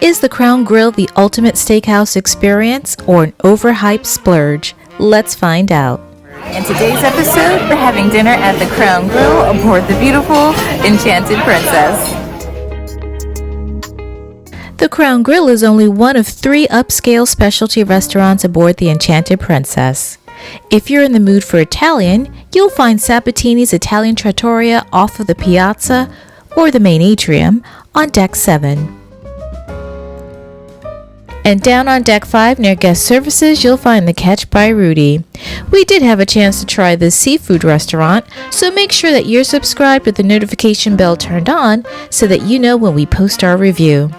Is the Crown Grill the ultimate steakhouse experience or an overhyped splurge? Let's find out. In today's episode, we're having dinner at the Crown Grill aboard the beautiful Enchanted Princess. The Crown Grill is only one of 3 upscale specialty restaurants aboard the Enchanted Princess. If you're in the mood for Italian, you'll find Sabatini's Italian Trattoria off of the piazza or the main atrium on Deck 7. And down on Deck 5 near guest services, you'll find the Catch by Rudi. We did have a chance to try this seafood restaurant, so make sure that you're subscribed with the notification bell turned on so that you know when we post our review.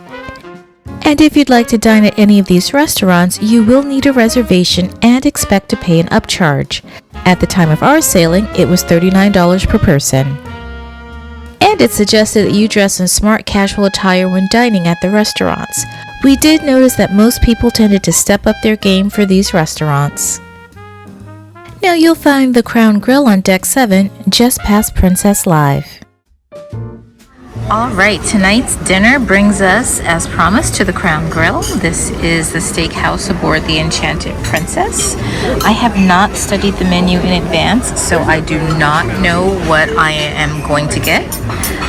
And if you'd like to dine at any of these restaurants, you will need a reservation and expect to pay an upcharge. At the time of our sailing, it was $39 per person. And it's suggested that you dress in smart casual attire when dining at the restaurants. We did notice that most people tended to step up their game for these restaurants. Now you'll find the Crown Grill on Deck 7, just past Princess Live. Alright, tonight's dinner brings us, as promised, to the Crown Grill. This is the steakhouse aboard the Enchanted Princess. I have not studied the menu in advance, so I do not know what I am going to get.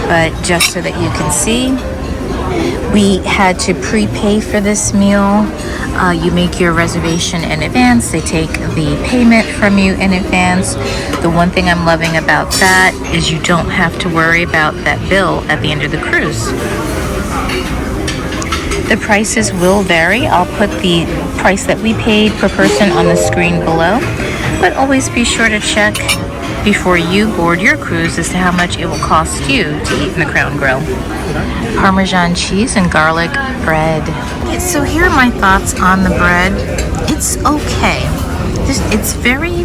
But just so that you can see, we had to prepay for this meal. You make your reservation in advance. They take the payment from you in advance. The one thing I'm loving about that is you don't have to worry about that bill at the end of the cruise. The prices will vary. I'll put the price that we paid per person on the screen below, but always be sure to check before you board your cruise as to how much it will cost you to eat in the Crown Grill. Parmesan cheese and garlic bread. So here are my thoughts on the bread. It's okay. It's very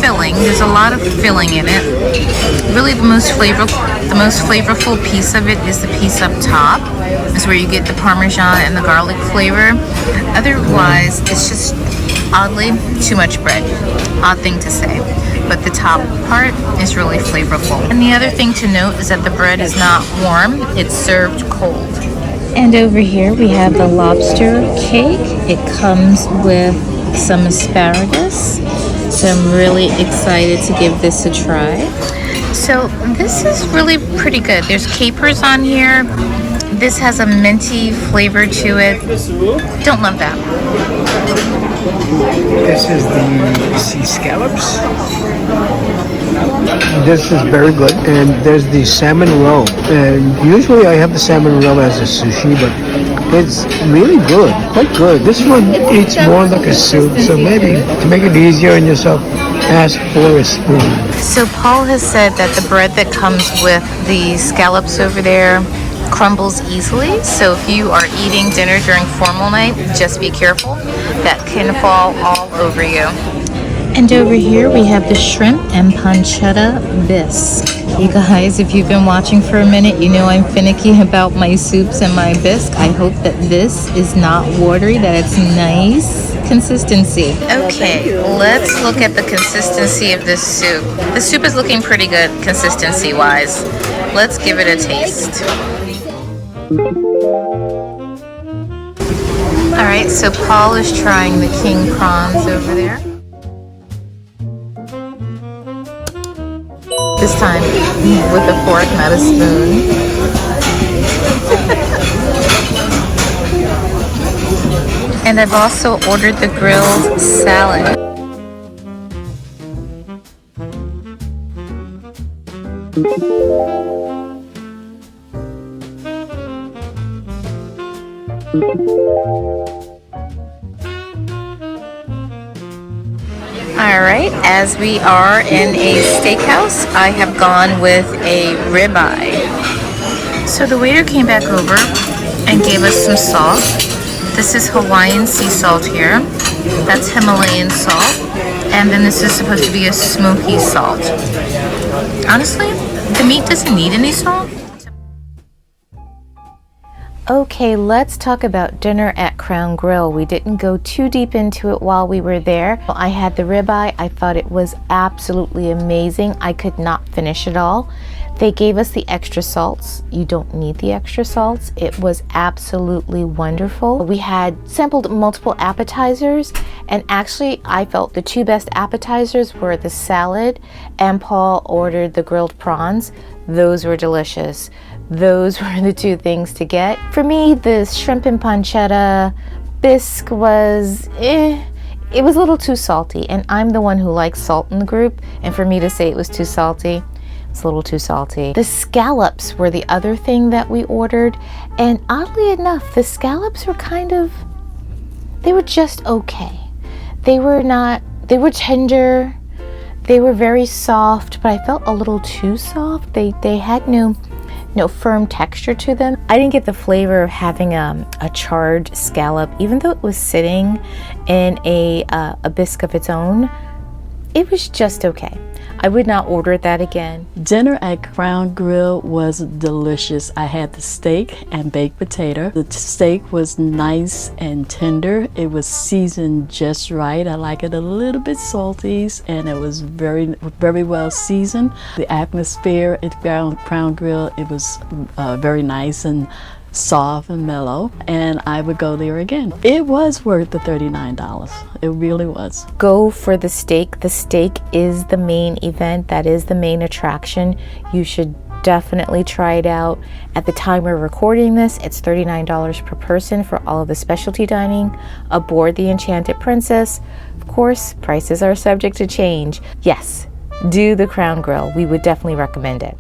filling. There's a lot of filling in it. Really the most flavorful piece of it is the piece up top. Is where you get the Parmesan and the garlic flavor. Otherwise, it's just oddly too much bread. Odd thing to say, but the top part is really flavorful. And the other thing to note is that the bread is not warm, it's served cold. And over here we have the lobster cake. It comes with some asparagus, so I'm really excited to give this a try. So this is really pretty good. There's capers on here. This has a minty flavor to it. Don't love that. This is the sea scallops. This is very good. And there's the salmon roe. And usually I have the salmon roe as a sushi, but it's really good, quite good. This one eats more like a soup, so maybe to make it easier on yourself, ask for a spoon. So Paul has said that the bread that comes with the scallops over there crumbles easily, so if you are eating dinner during formal night, just be careful. That can fall all over you. And over here we have the shrimp and pancetta bisque. You guys, if you've been watching for a minute, you know I'm finicky about my soups and my bisque. I hope that this is not watery, that it's nice consistency. Okay, let's look at the consistency of this soup. The soup is looking pretty good consistency wise. Let's give it a taste. Alright, so Paul is trying the king prawns over there. This time with a fork, not a spoon. And I've also ordered the grilled salad. Alright, as we are in a steakhouse, I have gone with a ribeye. So the waiter came back over and gave us some salt. This is Hawaiian sea salt here. That's Himalayan salt. And then this is supposed to be a smoky salt. Honestly, the meat doesn't need any salt. Okay, let's talk about dinner at Crown Grill. We didn't go too deep into it while we were there. I had the ribeye. I thought it was absolutely amazing. I could not finish it all. They gave us the extra salts. You don't need the extra salts. It was absolutely wonderful. We had sampled multiple appetizers, and actually I felt the two best appetizers were the salad, and Paul ordered the grilled prawns. Those were delicious. Those were the two things to get. For me, the shrimp and pancetta bisque was it was a little too salty, and I'm the one who likes salt in the group, and for me to say it was too salty, it's a little too salty. The scallops were the other thing that we ordered, and oddly enough, the scallops were they were just okay. They were tender, they were very soft, but I felt a little too soft. They had no firm texture to them. I didn't get the flavor of having a charred scallop, even though it was sitting in a bisque of its own. It was just okay. I would not order that again. Dinner at Crown Grill was delicious. I had the steak and baked potato. The steak was nice and tender. It was seasoned just right. I like it a little bit salty, and it was very, very well seasoned. The atmosphere at Crown Grill, it was very nice and soft and mellow, and I would go there again. It was worth the $39. It really was. Go for the steak. The steak is the main event. That is the main attraction. You should definitely try it out. At the time we're recording this, it's $39 per person for all of the specialty dining aboard the Enchanted Princess. Of course, prices are subject to change. Yes, do the Crown Grill. We would definitely recommend it.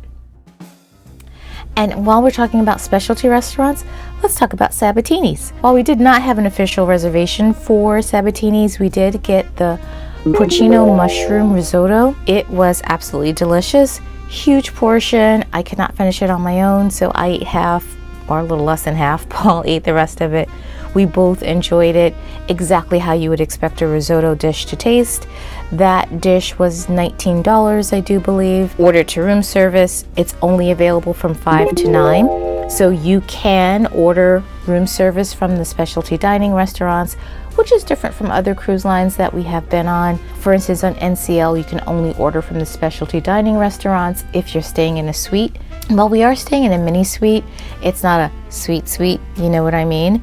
And while we're talking about specialty restaurants, let's talk about Sabatini's. While we did not have an official reservation for Sabatini's, we did get the Porcini mushroom risotto. It was absolutely delicious. Huge portion. I could not finish it on my own, so I ate half, or a little less than half. Paul ate the rest of it. We both enjoyed it exactly how you would expect a risotto dish to taste. That dish was $19, I do believe. Ordered to room service. It's only available from 5 to 9. So you can order room service from the specialty dining restaurants, which is different from other cruise lines that we have been on. For instance, on NCL, you can only order from the specialty dining restaurants if you're staying in a suite. While we are staying in a mini suite, it's not a suite, you know what I mean?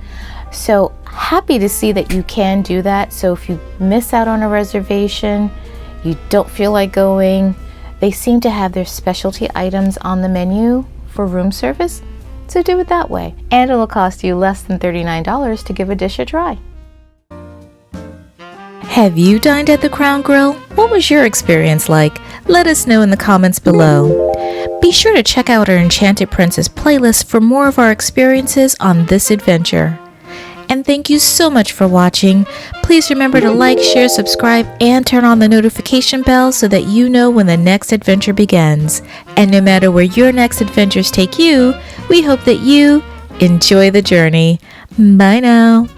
So happy to see that you can do that. So if you miss out on a reservation, you don't feel like going, they seem to have their specialty items on the menu for room service. So do it that way. And it'll cost you less than $39 to give a dish a try. Have you dined at the Crown Grill? What was your experience like? Let us know in the comments below. Be sure to check out our Enchanted Princess playlist for more of our experiences on this adventure. And thank you so much for watching. Please remember to like, share, subscribe, and turn on the notification bell so that you know when the next adventure begins. And no matter where your next adventures take you, we hope that you enjoy the journey. Bye now.